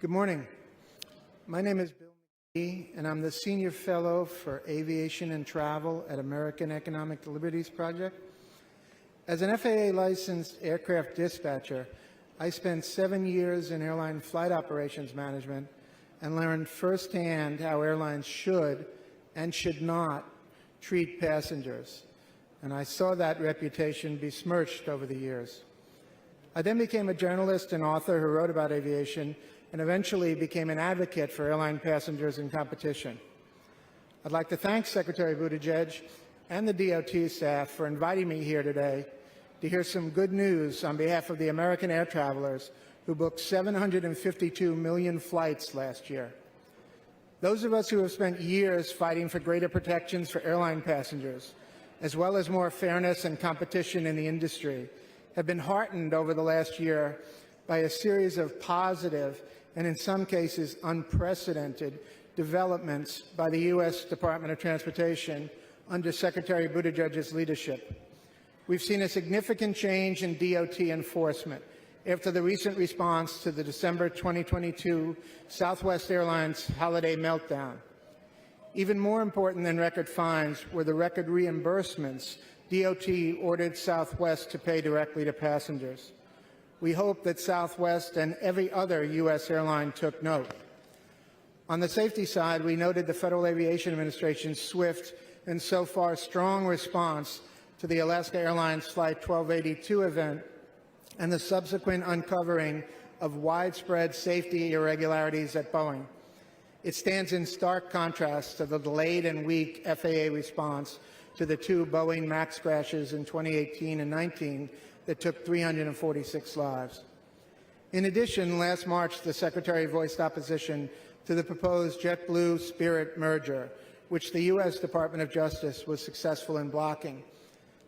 Good morning. My name is Bill McGee, and I'm the Senior Fellow for Aviation and Travel at American Economic Liberties Project. As an FAA-licensed aircraft dispatcher, I spent 7 years in airline flight operations management and learned firsthand how airlines should and should not treat passengers. And I saw that reputation besmirched over the years. I then became a journalist and author who wrote about aviation and eventually became an advocate for airline passengers in competition. I'd like to thank Secretary Buttigieg and the DOT staff for inviting me here today to hear some good news on behalf of the American air travelers who booked 752 million flights last year. Those of us who have spent years fighting for greater protections for airline passengers, as well as more fairness and competition in the industry, have been heartened over the last year by a series of positive and in some cases unprecedented developments by the U.S. Department of Transportation under Secretary Buttigieg's leadership. We've seen a significant change in DOT enforcement after the recent response to the December 2022 Southwest Airlines holiday meltdown. Even more important than record fines were the record reimbursements DOT ordered Southwest to pay directly to passengers. We hope that Southwest and every other U.S. airline took note. On the safety side, we noted the Federal Aviation Administration's swift and so far strong response to the Alaska Airlines Flight 1282 event and the subsequent uncovering of widespread safety irregularities at Boeing. It stands in stark contrast to the delayed and weak FAA response to the two Boeing MAX crashes in 2018 and 19 that took 346 lives. In addition, last March, the Secretary voiced opposition to the proposed JetBlue-Spirit merger, which the U.S. Department of Justice was successful in blocking.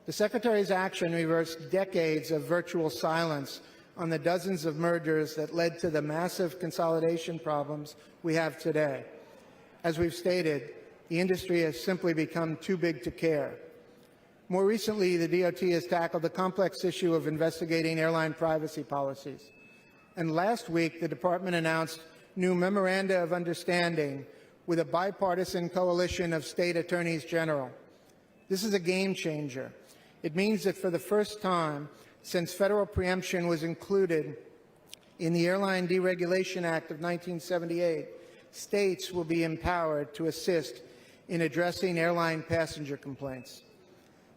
The Secretary's action reversed decades of virtual silence on the dozens of mergers that led to the massive consolidation problems we have today. As we've stated, the industry has simply become too big to care. More recently, the DOT has tackled the complex issue of investigating airline privacy policies. And last week, the department announced new memoranda of understanding with a bipartisan coalition of state attorneys general. This is a game changer. It means that for the first time since federal preemption was included in the Airline Deregulation Act of 1978, states will be empowered to assist in addressing airline passenger complaints.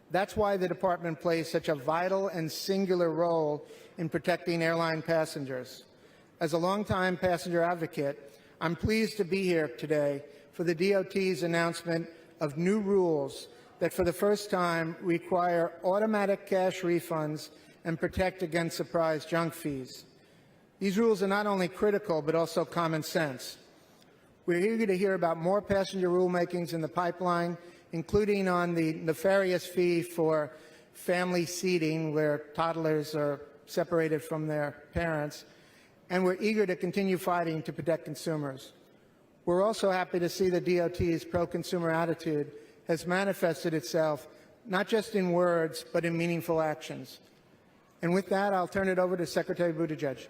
That's why the department plays such a vital and singular role in protecting airline passengers. As a longtime passenger advocate, I'm pleased to be here today for the DOT's announcement of new rules that for the first time require automatic cash refunds and protect against surprise junk fees. These rules are not only critical, but also common sense. We're eager to hear about more passenger rulemakings in the pipeline, including on the nefarious fee for family seating, where toddlers are separated from their parents, and we're eager to continue fighting to protect consumers. We're also happy to see the DOT's pro-consumer attitude has manifested itself not just in words, but in meaningful actions. And with that, I'll turn it over to Secretary Buttigieg.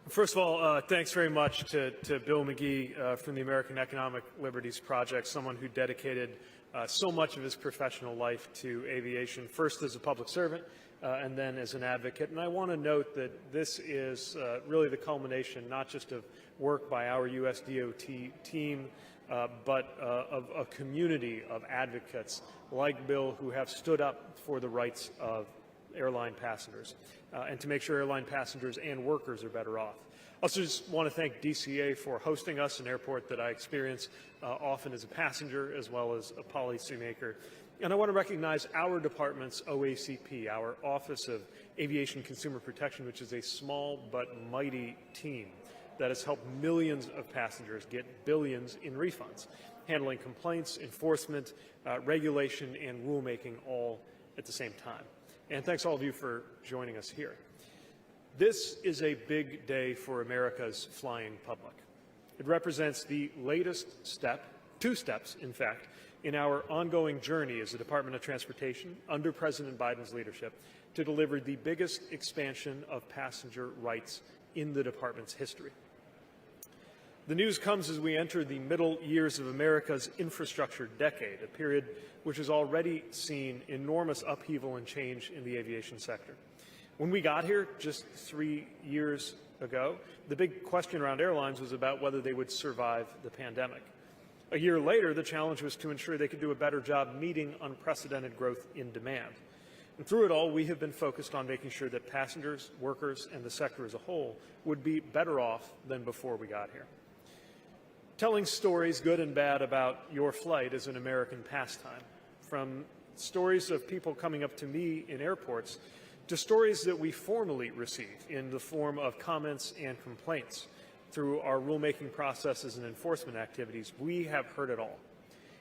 First of all, thanks very much to Bill McGee from the American Economic Liberties Project, someone who dedicated so much of his professional life to aviation, first as a public servant and then as an advocate. And I want to note that this is really the culmination not just of work by our U.S. DOT team, but of a community of advocates like Bill who have stood up for the rights of airline passengers and to make sure airline passengers and workers are better off. I also just want to thank DCA for hosting us, an airport that I experience often as a passenger as well as a policymaker. And I want to recognize our department's OACP, our Office of Aviation Consumer Protection, which is a small but mighty team that has helped millions of passengers get billions in refunds, handling complaints, enforcement, regulation, and rulemaking all at the same time. And thanks all of you for joining us here. This is a big day for America's flying public. It represents the latest step, two steps, in fact, in our ongoing journey as the Department of Transportation under President Biden's leadership to deliver the biggest expansion of passenger rights in the department's history. The news comes as we enter the middle years of America's infrastructure decade, a period which has already seen enormous upheaval and change in the aviation sector. When we got here just 3 years ago, the big question around airlines was about whether they would survive the pandemic. A year later, the challenge was to ensure they could do a better job meeting unprecedented growth in demand. And through it all, we have been focused on making sure that passengers, workers, and the sector as a whole would be better off than before we got here. Telling stories, good and bad, about your flight is an American pastime. From stories of people coming up to me in airports to stories that we formally receive in the form of comments and complaints through our rulemaking processes and enforcement activities, we have heard it all.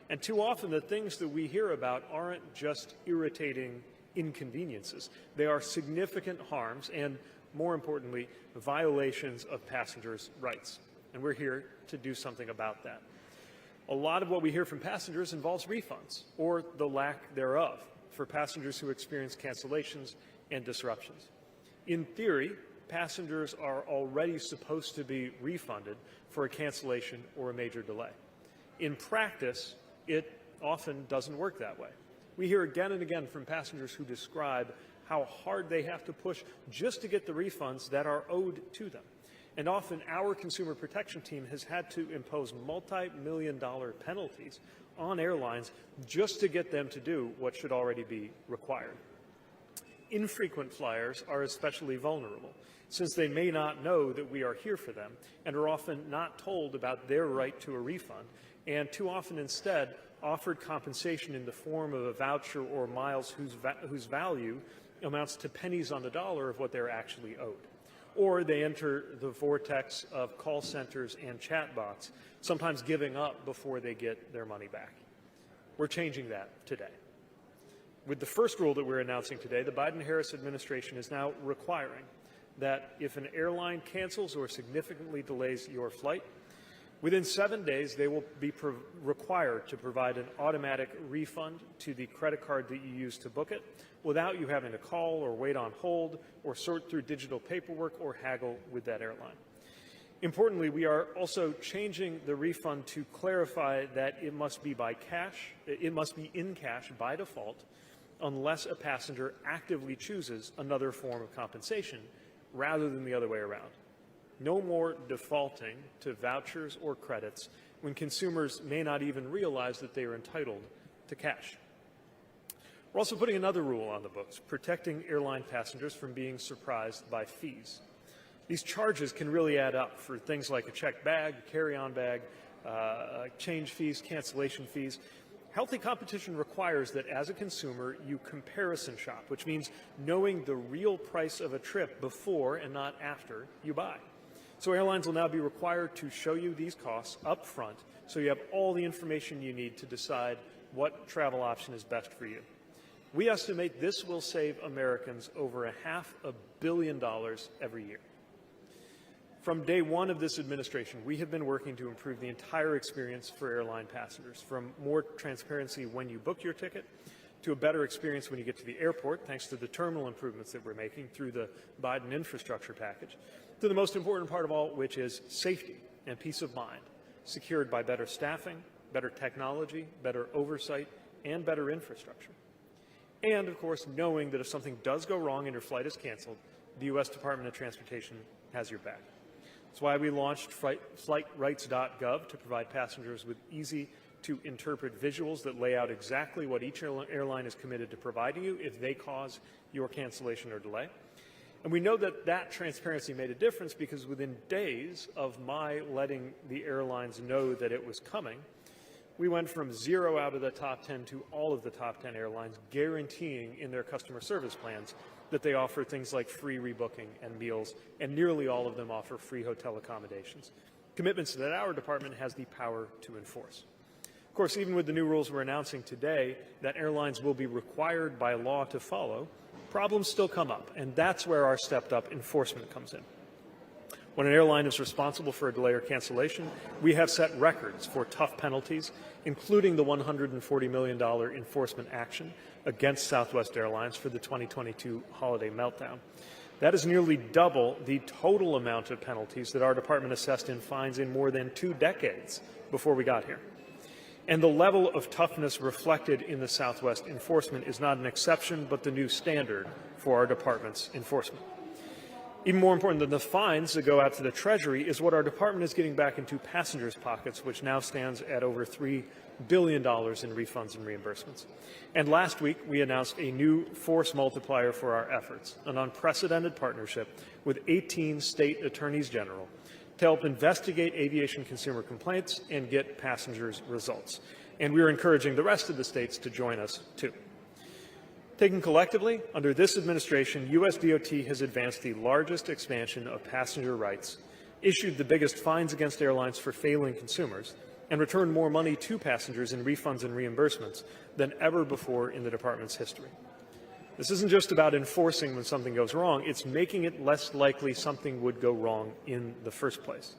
And too often the things that we hear about aren't just irritating inconveniences. They are significant harms and, more importantly, violations of passengers' rights. And we're here to do something about that. A lot of what we hear from passengers involves refunds, or the lack thereof, for passengers who experience cancellations and disruptions. In theory, passengers are already supposed to be refunded for a cancellation or a major delay. In practice, it often doesn't work that way. We hear again and again from passengers who describe how hard they have to push just to get the refunds that are owed to them. And often our consumer protection team has had to impose multi-million-dollar penalties on airlines just to get them to do what should already be required. Infrequent flyers are especially vulnerable, since they may not know that we are here for them and are often not told about their right to a refund, and too often instead offered compensation in the form of a voucher or miles whose value amounts to pennies on the dollar of what they're actually owed. Or they enter the vortex of call centers and chatbots, sometimes giving up before they get their money back. We're changing that today. With the first rule that we're announcing today, the Biden-Harris administration is now requiring that if an airline cancels or significantly delays your flight, within 7 days they will be required to provide an automatic refund to the credit card that you used to book it, without you having to call or wait on hold or sort through digital paperwork or haggle with that airline. Importantly, we are also changing the refund to clarify that it must be in cash by default, unless a passenger actively chooses another form of compensation rather than the other way around. No more defaulting to vouchers or credits when consumers may not even realize that they are entitled to cash. We're also putting another rule on the books, protecting airline passengers from being surprised by fees. These charges can really add up for things like a checked bag, a carry-on bag, change fees, cancellation fees. Healthy competition requires that as a consumer, you comparison shop, which means knowing the real price of a trip before and not after you buy. So airlines will now be required to show you these costs up front so you have all the information you need to decide what travel option is best for you. We estimate this will save Americans over $500 million every year. From day one of this administration, we have been working to improve the entire experience for airline passengers, from more transparency when you book your ticket to a better experience when you get to the airport, thanks to the terminal improvements that we're making through the Biden infrastructure package, to the most important part of all, which is safety and peace of mind, secured by better staffing, better technology, better oversight, and better infrastructure. And, of course, knowing that if something does go wrong and your flight is canceled, the U.S. Department of Transportation has your back. That's why we launched flightrights.gov to provide passengers with easy-to-interpret visuals that lay out exactly what each airline is committed to providing you if they cause your cancellation or delay. And we know that that transparency made a difference because within days of my letting the airlines know that it was coming, we went from 0 out of the top 10 to all of the top 10 airlines guaranteeing in their customer service plans that they offer things like free rebooking and meals, and nearly all of them offer free hotel accommodations, commitments that our department has the power to enforce. Of course, even with the new rules we're announcing today that airlines will be required by law to follow, problems still come up, and that's where our stepped-up enforcement comes in. When an airline is responsible for a delay or cancellation, we have set records for tough penalties, including the $140 million enforcement action against Southwest Airlines for the 2022 holiday meltdown. That is nearly double the total amount of penalties that our department assessed in fines in more than 2 decades before we got here. And the level of toughness reflected in the Southwest enforcement is not an exception, but the new standard for our department's enforcement. Even more important than the fines that go out to the Treasury is what our department is getting back into passengers' pockets, which now stands at over $3 billion in refunds and reimbursements. And last week, we announced a new force multiplier for our efforts, an unprecedented partnership with 18 state attorneys general to help investigate aviation consumer complaints and get passengers results. And we are encouraging the rest of the states to join us, too. Taken collectively, under this administration, U.S. DOT has advanced the largest expansion of passenger rights, issued the biggest fines against airlines for failing consumers, and returned more money to passengers in refunds and reimbursements than ever before in the department's history. This isn't just about enforcing when something goes wrong, it's making it less likely something would go wrong in the first place.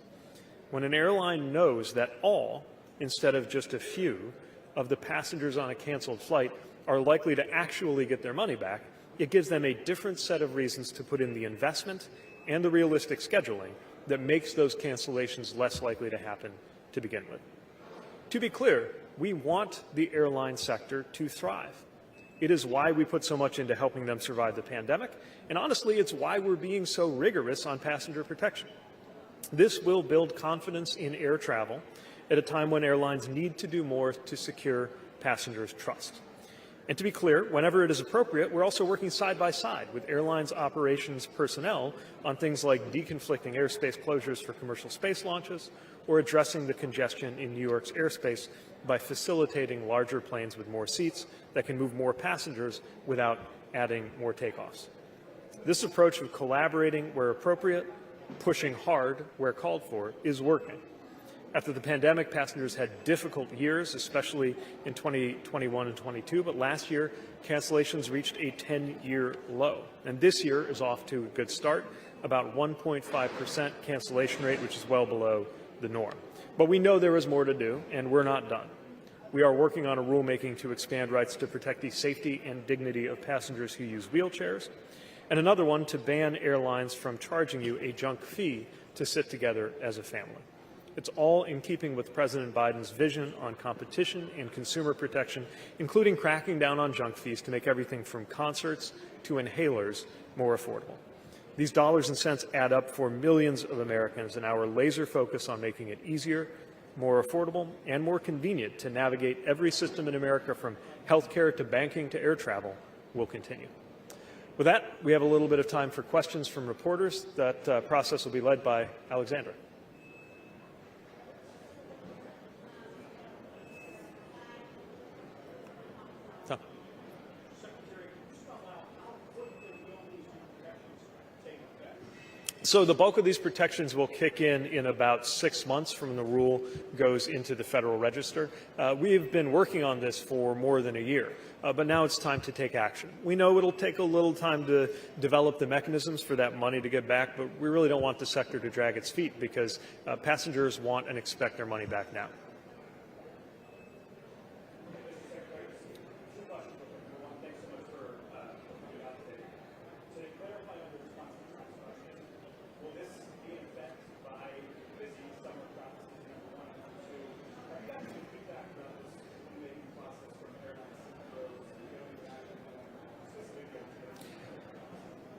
When an airline knows that all, instead of just a few, of the passengers on a canceled flight are likely to actually get their money back, it gives them a different set of reasons to put in the investment and the realistic scheduling that makes those cancellations less likely to happen to begin with. To be clear, we want the airline sector to thrive. It is why we put so much into helping them survive the pandemic, and honestly, it's why we're being so rigorous on passenger protection. This will build confidence in air travel at a time when airlines need to do more to secure passengers' trust. And to be clear, whenever it is appropriate, we're also working side by side with airlines operations personnel on things like deconflicting airspace closures for commercial space launches or addressing the congestion in New York's airspace by facilitating larger planes with more seats that can move more passengers without adding more takeoffs. This approach of collaborating where appropriate, pushing hard where called for, is working. After the pandemic, passengers had difficult years, especially in 2021 and 22, but last year, cancellations reached a 10-year low. And this year is off to a good start, about 1.5% cancellation rate, which is well below the norm. But we know there is more to do, and we're not done. We are working on a rulemaking to expand rights to protect the safety and dignity of passengers who use wheelchairs, and another one to ban airlines from charging you a junk fee to sit together as a family. It's all in keeping with President Biden's vision on competition and consumer protection, including cracking down on junk fees to make everything from concerts to inhalers more affordable. These dollars and cents add up for millions of Americans, and our laser focus on making it easier, more affordable, and more convenient to navigate every system in America, from healthcare to banking to air travel, will continue. With that, we have a little bit of time for questions from reporters. That process will be led by Alexandra. So the bulk of these protections will kick in about 6 months from when the rule goes into the Federal Register. We have been working on this for more than a year, but now it's time to take action. We know it'll take a little time to develop the mechanisms for that money to get back, but we really don't want the sector to drag its feet because passengers want and expect their money back now.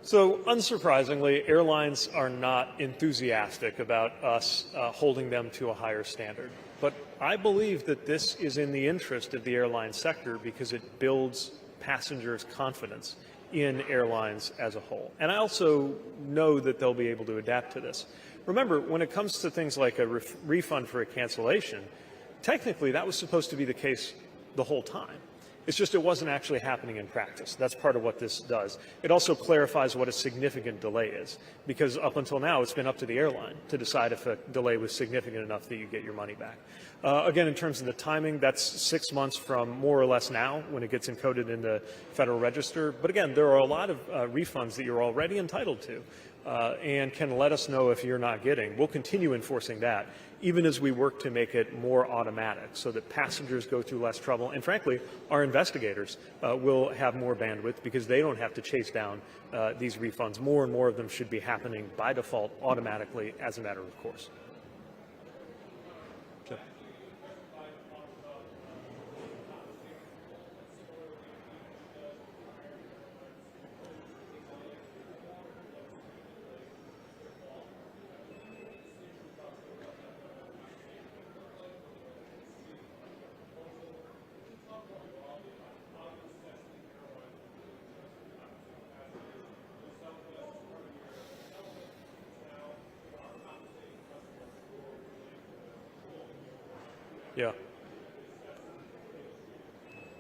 So, unsurprisingly, airlines are not enthusiastic about us holding them to a higher standard. But I believe that this is in the interest of the airline sector because it builds passengers' confidence in airlines as a whole. And I also know that they'll be able to adapt to this. Remember, when it comes to things like a refund for a cancellation, technically that was supposed to be the case the whole time. It's just it wasn't actually happening in practice. That's part of what this does. It also clarifies what a significant delay is, because up until now, it's been up to the airline to decide if a delay was significant enough that you get your money back. Again, in terms of the timing, that's 6 months from more or less now when it gets encoded in the Federal Register. But again, there are a lot of refunds that you're already entitled to and can let us know if you're not getting. We'll continue enforcing that, even as we work to make it more automatic so that passengers go through less trouble. And frankly, our investigators will have more bandwidth because they don't have to chase down these refunds. More and more of them should be happening by default automatically as a matter of course. So.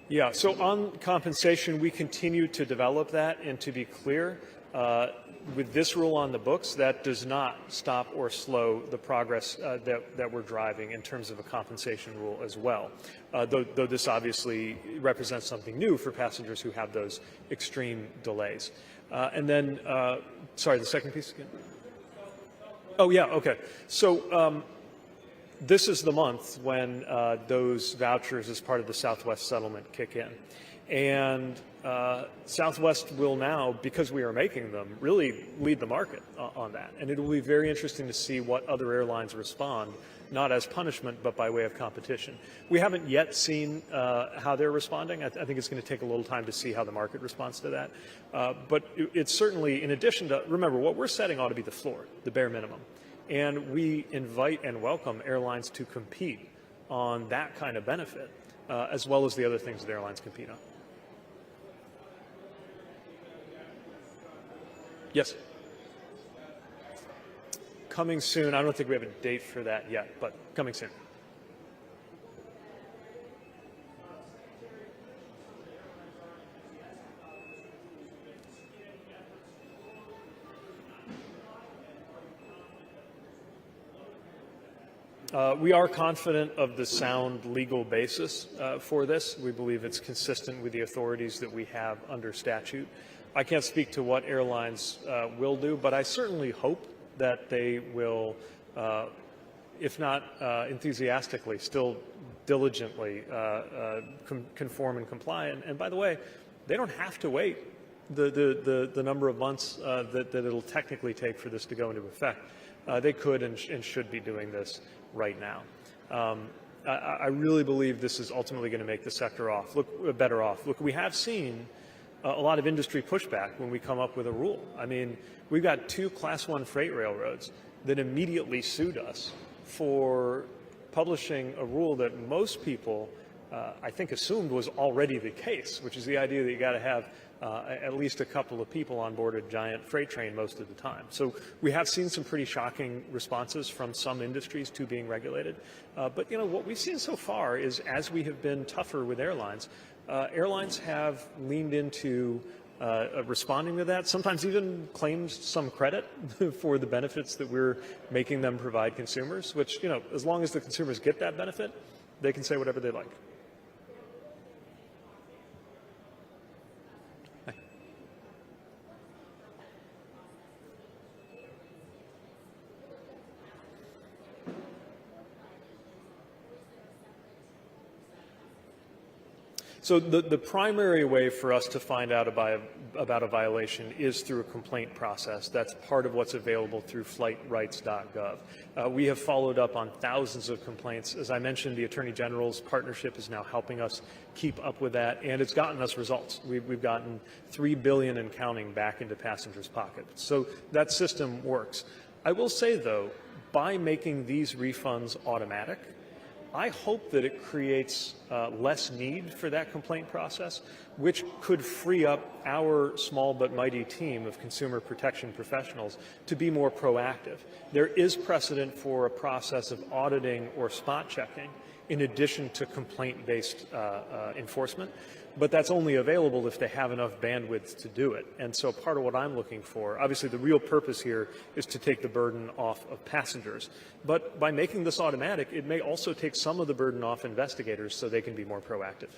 Yeah, so on compensation, we continue to develop that, and to be clear, with this rule on the books, that does not stop or slow the progress that we're driving in terms of a compensation rule as well, though this obviously represents something new for passengers who have those extreme delays. And then, sorry, the second piece again? Oh, yeah, okay. So this is the month when those vouchers as part of the Southwest settlement kick in. And Southwest will now, because we are making them, really lead the market on that. And it will be very interesting to see what other airlines respond, not as punishment, but by way of competition. We haven't yet seen how they're responding. I think it's going to take a little time to see how the market responds to that. But it's certainly, in addition to, remember, what we're setting ought to be the floor, the bare minimum. And we invite and welcome airlines to compete on that kind of benefit, as well as the other things that airlines compete on. Yes? Coming soon. I don't think we have a date for that yet, but coming soon. We are confident of the sound legal basis for this. We believe it's consistent with the authorities that we have under statute. I can't speak to what airlines will do, but I certainly hope that they will, if not enthusiastically, still diligently conform and comply. And by the way, they don't have to wait the number of months that it'll technically take for this to go into effect. They could and should be doing this right now. I really believe this is ultimately going to make the sector better off. Look, we have seen a lot of industry pushback when we come up with a rule. I mean, we've got 2 Class 1 freight railroads that immediately sued us for publishing a rule that most people, I think, assumed was already the case, which is the idea that you got to have at least a couple of people on board a giant freight train most of the time. So we have seen some pretty shocking responses from some industries to being regulated. But, you know, what we've seen so far is, as we have been tougher with airlines, airlines have leaned into responding to that, sometimes even claimed some credit for the benefits that we're making them provide consumers, which, you know, as long as the consumers get that benefit, they can say whatever they like. So the primary way for us to find out about a violation is through a complaint process. That's part of what's available through flightrights.gov. We have followed up on thousands of complaints. As I mentioned, the Attorney General's partnership is now helping us keep up with that, and it's gotten us results. We've gotten $3 billion and counting back into passengers' pockets. So that system works. I will say, though, by making these refunds automatic, I hope that it creates less need for that complaint process, which could free up our small but mighty team of consumer protection professionals to be more proactive. There is precedent for a process of auditing or spot checking in addition to complaint-based enforcement, but that's only available if they have enough bandwidth to do it. And so part of what I'm looking for, obviously the real purpose here is to take the burden off of passengers. But by making this automatic, it may also take some of the burden off investigators so they can be more proactive.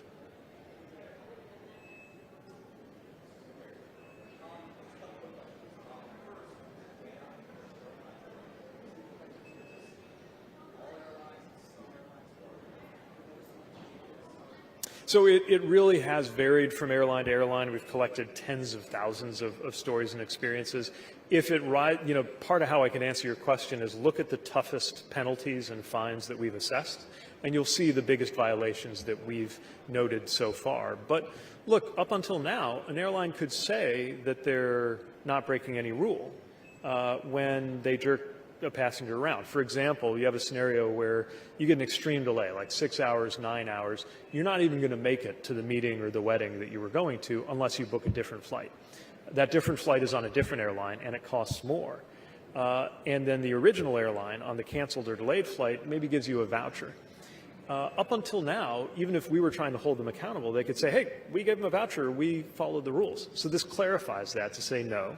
So it really has varied from airline to airline. We've collected tens of thousands of stories and experiences. If it part of how I can answer your question is look at the toughest penalties and fines that we've assessed, and you'll see the biggest violations that we've noted so far. But look, up until now, an airline could say that they're not breaking any rule when they jerk a passenger around. For example, you have a scenario where you get an extreme delay, like 6 hours, 9 hours. You're not even going to make it to the meeting or the wedding that you were going to unless you book a different flight. That different flight is on a different airline and it costs more. And then the original airline on the canceled or delayed flight maybe gives you a voucher. Up until now, even if we were trying to hold them accountable, they could say, hey, we gave them a voucher, we followed the rules. So this clarifies that to say, no,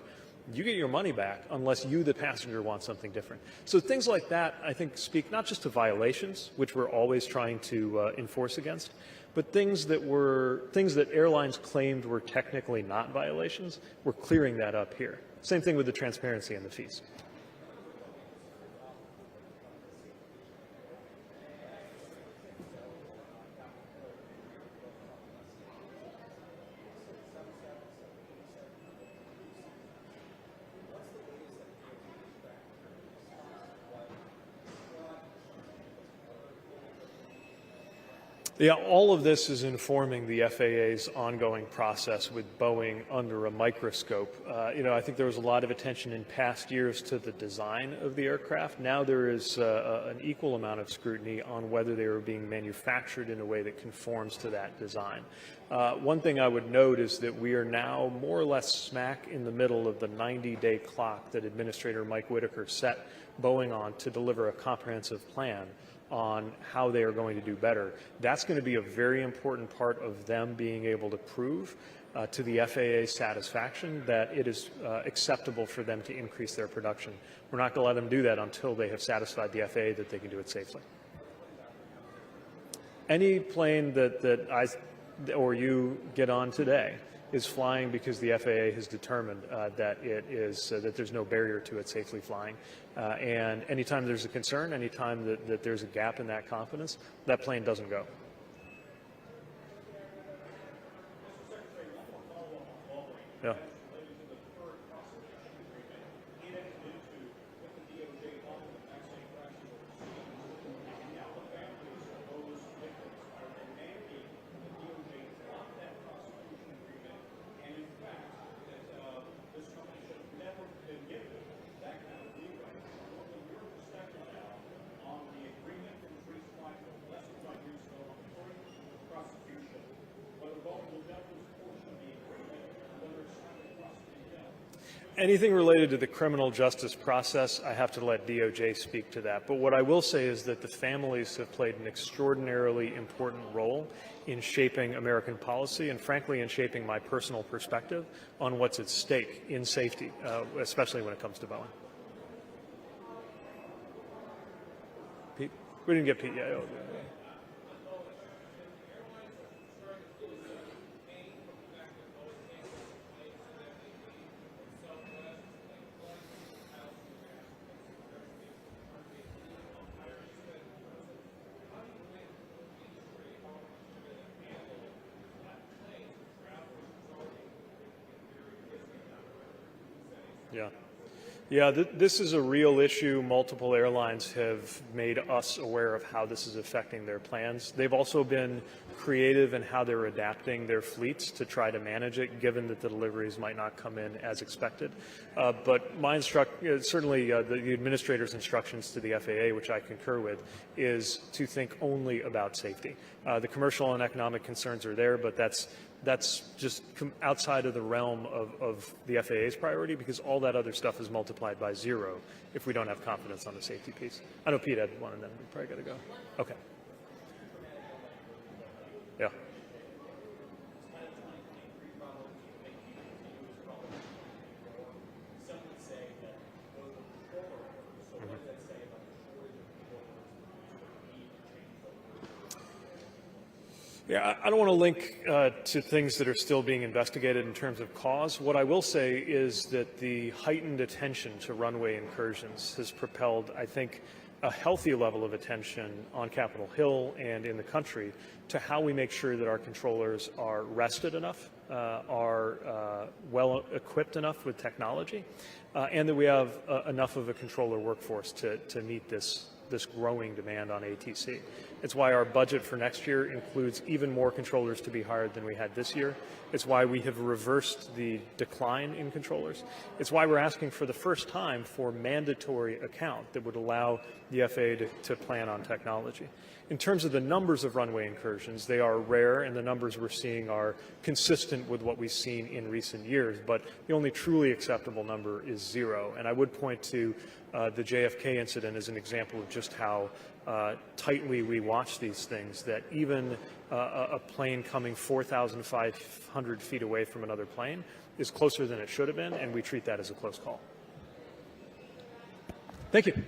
you get your money back unless you, the passenger, want something different. So things like that, I think, speak not just to violations, which we're always trying to enforce against, but things that airlines claimed were technically not violations. We're clearing that up here. Same thing with the transparency and the fees. Yeah, all of this is informing the FAA's ongoing process with Boeing under a microscope. I think there was a lot of attention in past years to the design of the aircraft. Now there is an equal amount of scrutiny on whether they are being manufactured in a way that conforms to that design. One thing I would note is that we are now more or less smack in the middle of the 90-day clock that Administrator Mike Whitaker set Boeing on to deliver a comprehensive plan on how they are going to do better. That's going to be a very important part of them being able to prove to the FAA's satisfaction that it is acceptable for them to increase their production. We're not going to let them do that until they have satisfied the FAA that they can do it safely. Any plane that I or you get on today is flying because the FAA has determined that that there's no barrier to it safely flying. And anytime there's a concern, anytime that there's a gap in that confidence, that plane doesn't go. Yeah. Anything related to the criminal justice process, I have to let DOJ speak to that. But what I will say is that the families have played an extraordinarily important role in shaping American policy and, frankly, in shaping my personal perspective on what's at stake in safety, especially when it comes to Boeing. Pete? We didn't get Pete yet. Oh, Yeah, this is a real issue. Multiple airlines have made us aware of how this is affecting their plans. They've also been creative in how they're adapting their fleets to try to manage it, given that the deliveries might not come in as expected. But my certainly the administrator's instructions to the FAA, which I concur with, is to think only about safety. The commercial and economic concerns are there, but that's just outside of the realm of the FAA's priority, because all that other stuff is multiplied by 0 if we don't have confidence on the safety piece. I know Pete had one, and then we probably got to go. Okay. Yeah. Yeah, I don't want to link to things that are still being investigated in terms of cause. What I will say is that the heightened attention to runway incursions has propelled, I think, a healthy level of attention on Capitol Hill and in the country to how we make sure that our controllers are rested enough, are well equipped enough with technology, and that we have enough of a controller workforce to meet this growing demand on ATC. It's why our budget for next year includes even more controllers to be hired than we had this year. It's why we have reversed the decline in controllers. It's why we're asking for the first time for mandatory account that would allow the FAA to plan on technology. In terms of the numbers of runway incursions, they are rare, and the numbers we're seeing are consistent with what we've seen in recent years, but the only truly acceptable number is 0. And I would point to the JFK incident as an example of just how tightly we watch these things, that even a plane coming 4,500 feet away from another plane is closer than it should have been, and we treat that as a close call. Thank you.